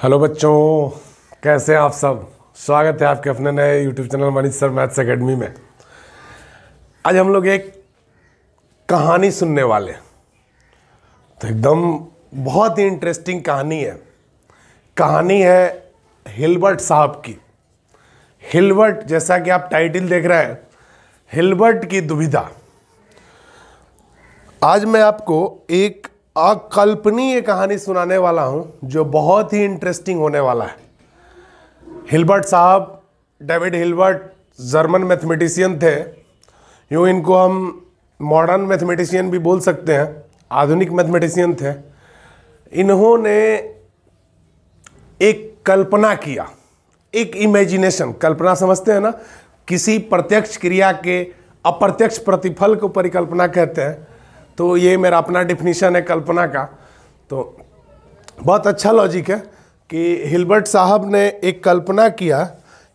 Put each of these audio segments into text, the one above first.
Hello बच्चों, कैसे हैं आप सब। स्वागत है आपके अपने नए YouTube channel Manish sir maths academy में। आज हम लोग एक कहानी सुनने वाले हैं। तो एकदम बहुत ही इंटरेस्टिंग कहानी है। कहानी है हिल्बर्ट साहब की। हिल्बर्ट, जैसा कि आप टाइटल देख रहे हैं, हिल्बर्ट की दुविधा। आज मैं आपको एक अकल्पनीय कहानी सुनाने वाला हूं जो बहुत ही इंटरेस्टिंग होने वाला है। हिल्बर्ट साहब, डेविड हिल्बर्ट जर्मन मैथमेटिशियन थे। यूँ इनको हम मॉडर्न मैथमेटिशियन भी बोल सकते हैं, आधुनिक मैथमेटिशियन थे। इन्होंने एक कल्पना किया, एक इमेजिनेशन। कल्पना समझते हैं ना, किसी प्रत्यक्ष क्रिया के अप्रत्यक्ष प्रतिफल को परिकल्पना कहते हैं। तो ये मेरा अपना डिफिनीशन है कल्पना का। तो बहुत अच्छा लॉजिक है कि हिल्बर्ट साहब ने एक कल्पना किया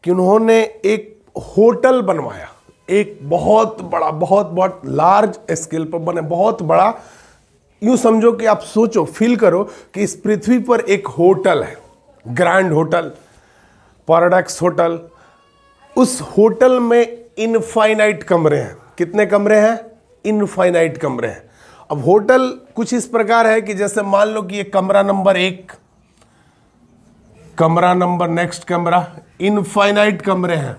कि उन्होंने एक होटल बनवाया, एक बहुत बड़ा, बहुत लार्ज स्केल पर बने, बहुत बड़ा। यूँ समझो कि आप सोचो, फील करो कि इस पृथ्वी पर एक होटल है, ग्रैंड होटल, पैराडाइस होटल। उस होटल में इनफाइनाइट कमरे हैं। कितने कमरे हैं? इनफाइनाइट कमरे हैं। अब होटल कुछ इस प्रकार है कि जैसे मान लो कि ये कमरा नंबर 1, कमरा नंबर, नेक्स्ट कमरा, इनफाइनाइट कमरे हैं।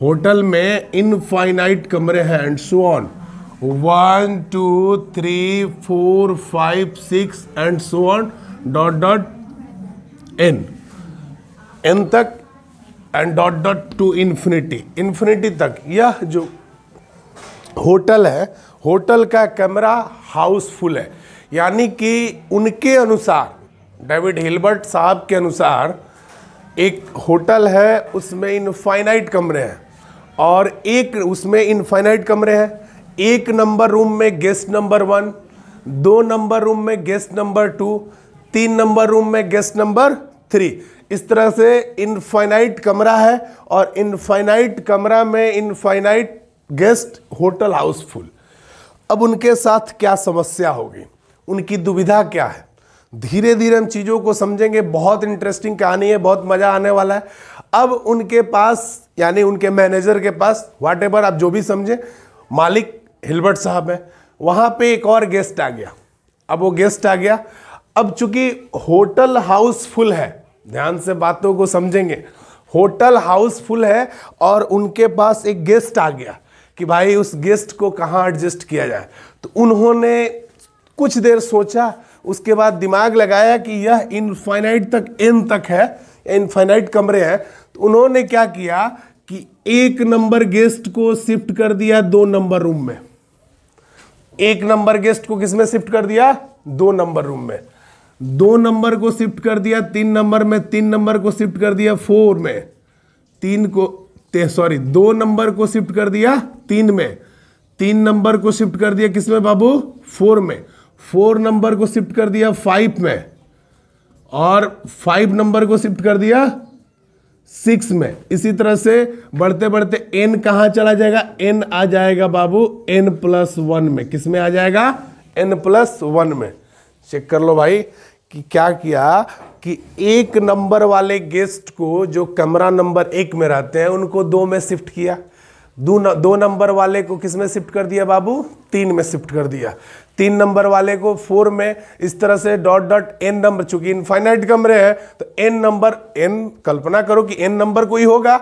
होटल में इनफाइनाइट कमरे हैं and so on, 1 2 3 4 5 6 and so on dot N तक एंड डॉट टू इन्फिनिटी तक। यह जो होटल है, होटल का कमरा हाउसफुल है। यानी कि उनके अनुसार, डेविड हिल्बर्ट साहब के अनुसार, एक होटल है, उसमें इनफाइनाइट कमरे हैं और एक उसमें इनफाइनाइट कमरे हैं। एक नंबर रूम में गेस्ट नंबर 1, 2 नंबर रूम में गेस्ट नंबर 2, 3 नंबर रूम में गेस्ट नंबर 3। इस तरह से इनफाइनाइट कमरा है और इनफाइनाइट कमरा में इनफाइनाइट गेस्ट, होटल हाउसफुल। अब उनके साथ क्या समस्या होगी, उनकी दुविधा क्या है, धीरे धीरे हम चीज़ों को समझेंगे। बहुत इंटरेस्टिंग कहानी है, बहुत मज़ा आने वाला है। अब उनके पास, यानी उनके मैनेजर के पास, व्हाट एवर आप जो भी समझे, मालिक हिल्बर्ट साहब है, वहाँ पे एक और गेस्ट आ गया। अब वो गेस्ट आ गया। अब चूंकि होटल हाउसफुल है, ध्यान से बातों को समझेंगे, होटल हाउसफुल है और उनके पास एक गेस्ट आ गया कि भाई उस गेस्ट को कहाँ एडजस्ट किया जाए। तो उन्होंने कुछ देर सोचा, उसके बाद दिमाग लगाया कि यह इनफाइनाइट तक, एन तक है, इनफाइनाइट कमरे हैं। तो उन्होंने क्या किया कि 1 नंबर गेस्ट को शिफ्ट कर दिया 2 नंबर रूम में। 1 नंबर गेस्ट को किस में शिफ्ट कर दिया? 2 नंबर रूम में। 2 नंबर को शिफ्ट कर दिया 3 नंबर में, 3 नंबर को शिफ्ट कर दिया 4 में, 2 नंबर को शिफ्ट कर दिया 3 में, 3 नंबर को शिफ्ट कर दिया किस में बाबू? 4 में, 4 नंबर को शिफ्ट कर दिया 5 में और 5 नंबर को शिफ्ट कर दिया 6 में। इसी तरह से बढ़ते बढ़ते एन कहाँ चला जाएगा? एन आ जाएगा बाबू n+1 में। किस में आ जाएगा? n+1 में। चेक कर लो भाई कि क्या किया कि 1 नंबर वाले गेस्ट को, जो कमरा नंबर 1 में रहते हैं, उनको 2 में शिफ्ट किया। 2 नंबर वाले को किस में शिफ्ट कर दिया बाबू? 3 में शिफ्ट कर दिया। 3 नंबर वाले को 4 में। इस तरह से डॉट एन नंबर, चूंकि इनफाइनाइट कमरे हैं तो एन नंबर, एन कल्पना करो कि एन नंबर कोई होगा,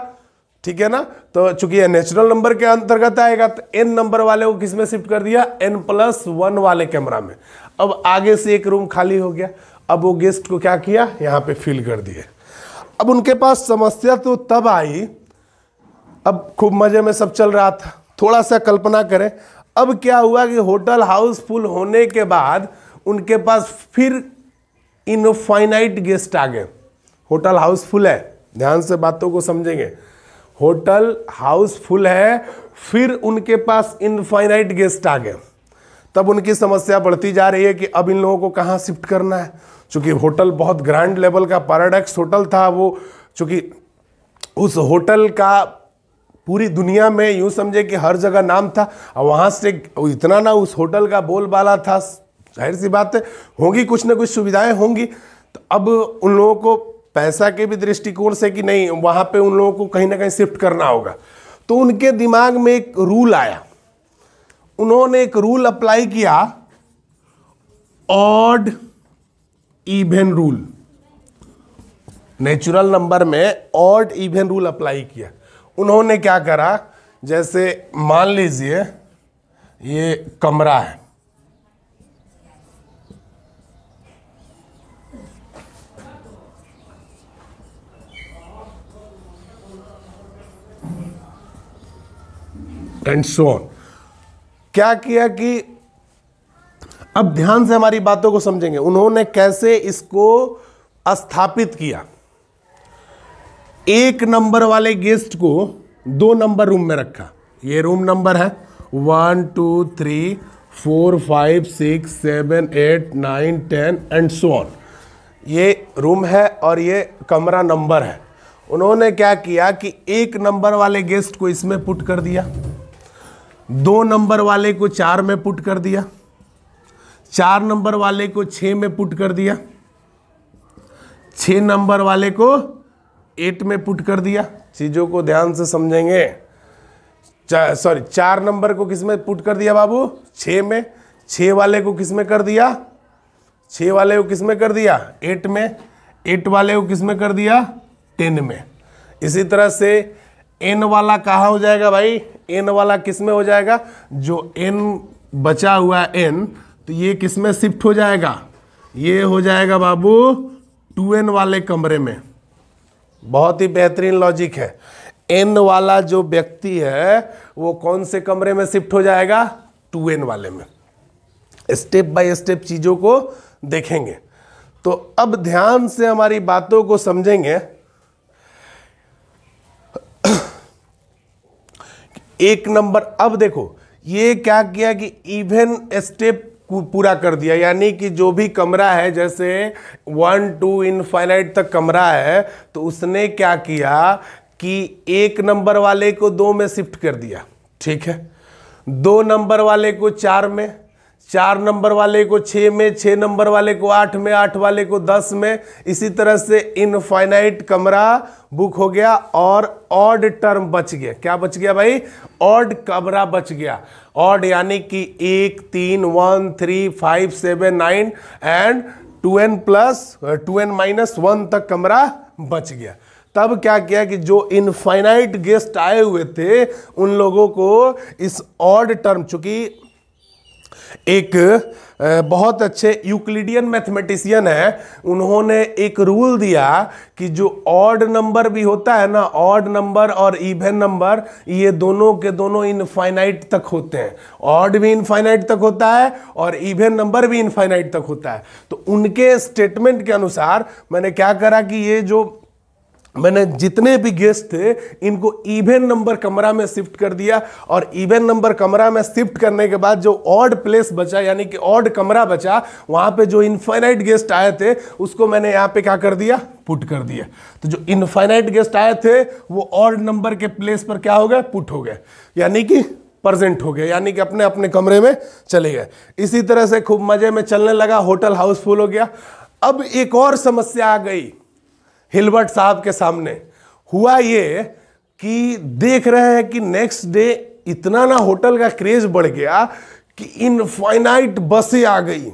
ठीक है ना। तो चूंकि यह नेचुरल नंबर के अंतर्गत आएगा तो एन नंबर वाले को किस में शिफ्ट कर दिया? n+1 वाले कमरा में। अब आगे से एक रूम खाली हो गया। अब वो गेस्ट को क्या किया? यहाँ पे फिल कर दिए। अब उनके पास समस्या तो तब आई, अब खूब मजे में सब चल रहा था। थोड़ा सा कल्पना करें, अब क्या हुआ कि होटल हाउसफुल होने के बाद उनके पास फिर इनफाइनाइट गेस्ट आ गए। होटल हाउसफुल है, ध्यान से बातों को समझेंगे। होटल हाउसफुल है, फिर उनके पास इनफाइनाइट गेस्ट आ गए। तब उनकी समस्या बढ़ती जा रही है कि अब इन लोगों को कहाँ शिफ्ट करना है। चूंकि होटल बहुत ग्रैंड लेवल का पैराडाइस होटल था वो, चूंकि उस होटल का पूरी दुनिया में यूं समझे कि हर जगह नाम था, और वहाँ से इतना ना उस होटल का बोलबाला था, जाहिर सी बात है होंगी कुछ ना कुछ सुविधाएं होंगी। तो अब उन लोगों को पैसा के भी दृष्टिकोण से कि नहीं, वहां पे उन लोगों को कहीं ना कहीं शिफ्ट करना होगा, तो उनके दिमाग में एक रूल आया। उन्होंने एक रूल अप्लाई किया, odd even rule. Natural number में ऑड इवन रूल अप्लाई किया। उन्होंने क्या करा, जैसे मान लीजिए ये कमरा है, एंड सो ऑन। क्या किया कि अब ध्यान से हमारी बातों को समझेंगे, उन्होंने कैसे इसको स्थापित किया। एक नंबर वाले गेस्ट को 2 नंबर रूम में रखा। ये रूम नंबर है 1 2 3 4 5 6 7 8 9 10 एंड सो ऑन। ये रूम है और ये कमरा नंबर है। उन्होंने क्या किया कि 1 नंबर वाले गेस्ट को इसमें पुट कर दिया, 2 नंबर वाले को 4 में पुट कर दिया, 4 नंबर वाले को 6 में पुट कर दिया, 6 नंबर वाले को 8 में पुट कर दिया। चीजों को ध्यान से समझेंगे। 4 नंबर को किस में पुट कर दिया बाबू? 6 में। 6 वाले को किस में कर दिया? 6 वाले को किस में कर दिया? 8 में। 8 वाले को किस में कर दिया? 10 में। इसी तरह से n वाला कहाँ हो जाएगा भाई? n वाला किस में हो जाएगा? जो n बचा हुआ है n, तो ये किस में शिफ्ट हो जाएगा? ये हो जाएगा बाबू 2n वाले कमरे में। बहुत ही बेहतरीन लॉजिक है। n वाला जो व्यक्ति है वो कौन से कमरे में शिफ्ट हो जाएगा? 2n वाले में। स्टेप बाय स्टेप चीजों को देखेंगे। तो अब ध्यान से हमारी बातों को समझेंगे। एक नंबर, अब देखो ये क्या किया कि इवन स्टेप पूरा कर दिया, यानी कि जो भी कमरा है, जैसे 1 2 इनफाइनाइट तक कमरा है, तो उसने क्या किया कि 1 नंबर वाले को 2 में शिफ्ट कर दिया, ठीक है, 2 नंबर वाले को 4 में, 4 नंबर वाले को 6 में, 6 नंबर वाले को 8 में, 8 वाले को 10 में। इसी तरह से इनफाइनाइट कमरा बुक हो गया और ऑड टर्म बच गया। क्या बच गया भाई? ऑड कमरा बच गया। ऑड यानी कि 1 3 1 3 5 7 9 एंड 2n माइनस 1 तक कमरा बच गया। तब क्या किया कि जो इनफाइनाइट गेस्ट आए हुए थे उन लोगों को इस ऑड टर्म, चूंकि एक बहुत अच्छे यूक्लिडियन मैथमेटिशियन है, उन्होंने एक रूल दिया कि जो ऑड नंबर भी होता है ना, ऑड नंबर और इवन नंबर, ये दोनों के दोनों इनफाइनाइट तक होते हैं। ऑड भी इनफाइनाइट तक होता है और इवन नंबर भी इनफाइनाइट तक होता है। तो उनके स्टेटमेंट के अनुसार मैंने क्या करा कि ये जो मैंने जितने भी गेस्ट थे इनको इवन नंबर कमरा में शिफ्ट कर दिया, और इवन नंबर कमरा में शिफ्ट करने के बाद जो ऑड प्लेस बचा, यानी कि ऑड कमरा बचा, वहां पे जो इनफाइनाइट गेस्ट आए थे उसको मैंने यहां पे क्या कर दिया? पुट कर दिया। तो जो इनफाइनाइट गेस्ट आए थे वो ऑड नंबर के प्लेस पर क्या हो गए? पुट हो गए, यानी कि प्रेजेंट हो गए, यानी कि अपने अपने कमरे में चले गए। इसी तरह से खूब मजे में चलने लगा, होटल हाउसफुल हो गया। अब एक और समस्या आ गई हिलबर्ट साहब के सामने। हुआ ये कि देख रहे हैं कि नेक्स्ट डे इतना ना होटल का क्रेज बढ़ गया कि इनफाइनाइट बसें आ गई,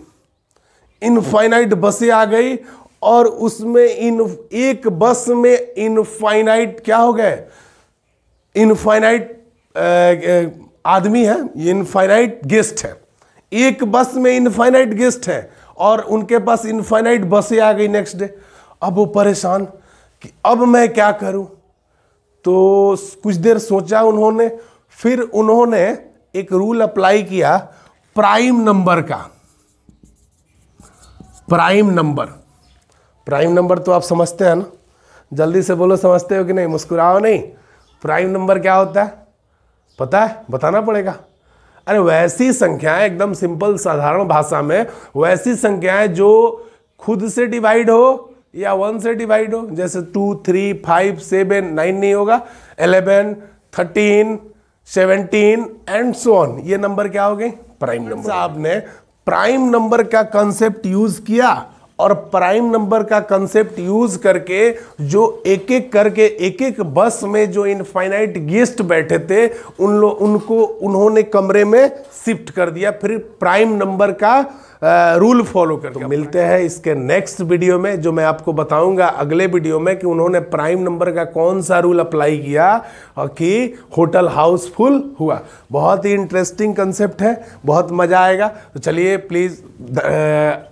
इनफाइनाइट बसें आ गई, और उसमें एक बस में इनफाइनाइट क्या हो गए? इनफाइनाइट आदमी है, इनफाइनाइट गेस्ट है। एक बस में इनफाइनाइट गेस्ट है और उनके पास इनफाइनाइट बसें आ गई नेक्स्ट डे। अब वो परेशान कि अब मैं क्या करूं। तो कुछ देर सोचा उन्होंने, फिर उन्होंने एक रूल अप्लाई किया प्राइम नंबर का। प्राइम नंबर, प्राइम नंबर तो आप समझते हैं ना? जल्दी से बोलो, समझते हो कि नहीं? मुस्कुराओ नहीं। प्राइम नंबर क्या होता है पता है? बताना पड़ेगा। अरे वैसी संख्याएं, एकदम सिंपल साधारण भाषा में, वैसी संख्याएं जो खुद से डिवाइड हो या 1 से डिवाइड हो, जैसे 2 3 5 7 9 नहीं होगा, 11 13 17 एंड सो ऑन, ये नंबर क्या हो गए? Prime number. साहब ने प्राइम नंबर का कंसेप्ट यूज किया और प्राइम नंबर का कंसेप्ट यूज करके जो एक एक करके एक एक बस में जो इनफाइनाइट गेस्ट बैठे थे उनको उन्होंने कमरे में शिफ्ट कर दिया, फिर प्राइम नंबर का रूल फॉलो कर। तो मिलते हैं इसके नेक्स्ट वीडियो में, जो मैं आपको बताऊंगा अगले वीडियो में कि उन्होंने प्राइम नंबर का कौन सा रूल अप्लाई किया और कि होटल हाउसफुल हुआ। बहुत ही इंटरेस्टिंग कंसेप्ट है, बहुत मजा आएगा। तो चलिए प्लीज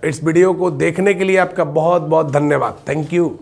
इस वीडियो को देखने के लिए आपका बहुत बहुत धन्यवाद। Thank you.